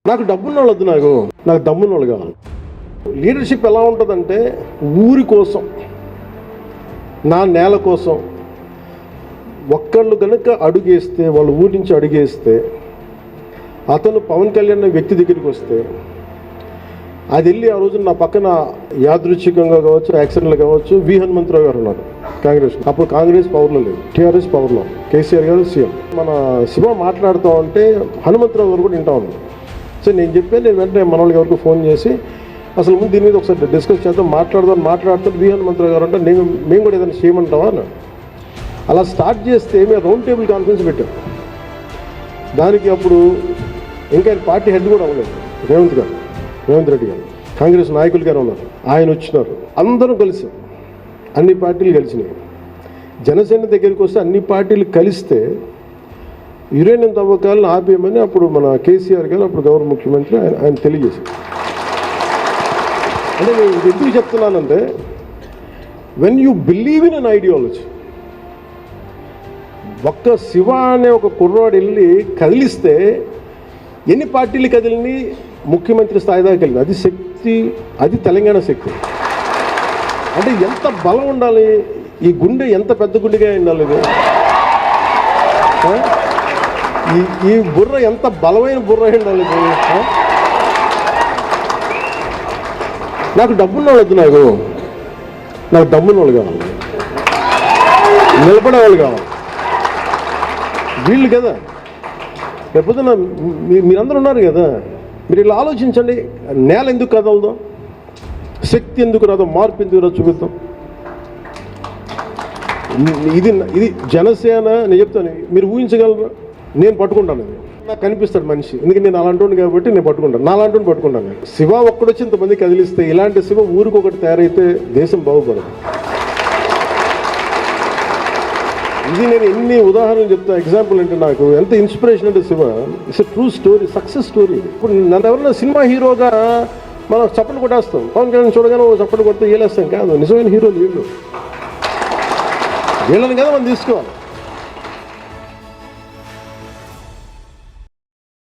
నాకు డబ్బున్న వాళ్ళు వద్దు, నాకు దమ్మున్న వాళ్ళు కావాలి. లీడర్షిప్ ఎలా ఉంటుందంటే, ఊరి కోసం, నా నేల కోసం ఒక్కళ్ళు కనుక అడుగేస్తే, వాళ్ళ ఊరి నుంచి అడుగేస్తే, అతను పవన్ కళ్యాణ్ అనే వ్యక్తి దగ్గరికి వస్తే, అది వెళ్ళి ఆ రోజున నా పక్కన యాదృచ్ఛికంగా కావచ్చు, యాక్సిడెంట్లు కావచ్చు, వి హనుమంతరావు గారు ఉన్నారు కాంగ్రెస్. అప్పుడు కాంగ్రెస్ పవర్లో లేదు, టీఆర్ఎస్ పవర్లో, కేసీఆర్ గారు సీఎం. మన శివ మాట్లాడుతూ ఉంటే హనుమంతరావు గారు కూడా వింటా ఉన్నారు. సో నేను చెప్పాను, నేను వెంటనే మన వాళ్ళకి ఎవరికి ఫోన్ చేసి అసలు ముందు దీని మీద ఒకసారి డిస్కస్ చేద్దాం, మాట్లాడుతాను వి హనుమంతరావు గారు అంటే మేము కూడా ఏదైనా చేయమంటావా అని. అలా స్టార్ట్ చేస్తే మేము రౌండ్ టేబుల్ కాన్ఫరెన్స్ పెట్టాం. దానికి అప్పుడు ఇంకా పార్టీ హెడ్ కూడా అవ్వలేదు, రేవంత్ రెడ్డి గారు, కాంగ్రెస్ నాయకులు గారు ఉన్నారు. ఆయన వచ్చినారు, అందరూ కలిసి, అన్ని పార్టీలు కలిసినాయి. జనసేన దగ్గరికి వస్తే అన్ని పార్టీలు కలిస్తే యురేనియం తవ్వకాలను ఆపేయమని అప్పుడు మన కేసీఆర్ గారు, అప్పుడు గౌరవ ముఖ్యమంత్రి, ఆయన తెలియజేశారు. అంటే నేను ఇది ఎందుకు చెప్తున్నానంటే, when you believe in an ideology, ఒక్క శివ అనే ఒక కుర్రాడు వెళ్ళి కదిలిస్తే ఎన్ని పార్టీలు కదిలిని ముఖ్యమంత్రి స్థాయి దాకా వెళ్ళింది. అది శక్తి, అది తెలంగాణ శక్తి. అంటే ఎంత బలం ఉండాలి, ఈ గుండె ఎంత పెద్ద గుండెగా ఉండాలి, ఈ బుర్ర ఎంత బలమైన బుర్ర ఉండాలి. నాకు డబ్బున్న వాళ్ళు వద్దు, నాకు దమ్మున్న వాళ్ళు కావాలి, నిలబడే వాళ్ళు కావాలి. వీళ్ళు కదా లేకపోతే మీరందరూ ఉన్నారు కదా, మీరు ఇలా ఆలోచించండి. నేల ఎందుకు కదలదు, శక్తి ఎందుకు రాదో, మార్పు ఎందుకు రాదో చూపిద్దాం. ఇది జనసేన. నేను చెప్తాను, మీరు ఊహించగలరు, నేను పట్టుకుంటాను. అది నాకు కనిపిస్తాడు మనిషి, ఎందుకంటే నేను అలాంటి కాబట్టి నేను పట్టుకుంటాను, నా అలాంటి పట్టుకుంటాను. శివ ఒక్కడొచ్చి ఇంతమంది కదిలిస్తే, ఇలాంటి శివ ఊరికి ఒకటి తయారైతే దేశం బాగుపడదు. ఇది నేను ఎన్ని ఉదాహరణలు చెప్తాను. ఎగ్జాంపుల్ అంటే నాకు ఎంత ఇన్స్పిరేషన్ అంటే Shiva it's a true story, success story. ఇప్పుడు నన్ను ఎవరైనా సినిమా హీరోగా మనం చప్పట్లు కొట్టేస్తాం, పవన్ కళ్యాణ్ చూడగానే చప్పట్లు కొడితే ఏలేస్తాం కాదు. నిజమైన హీరోలు వీళ్ళని కదా మనం తీసుకోవాలి.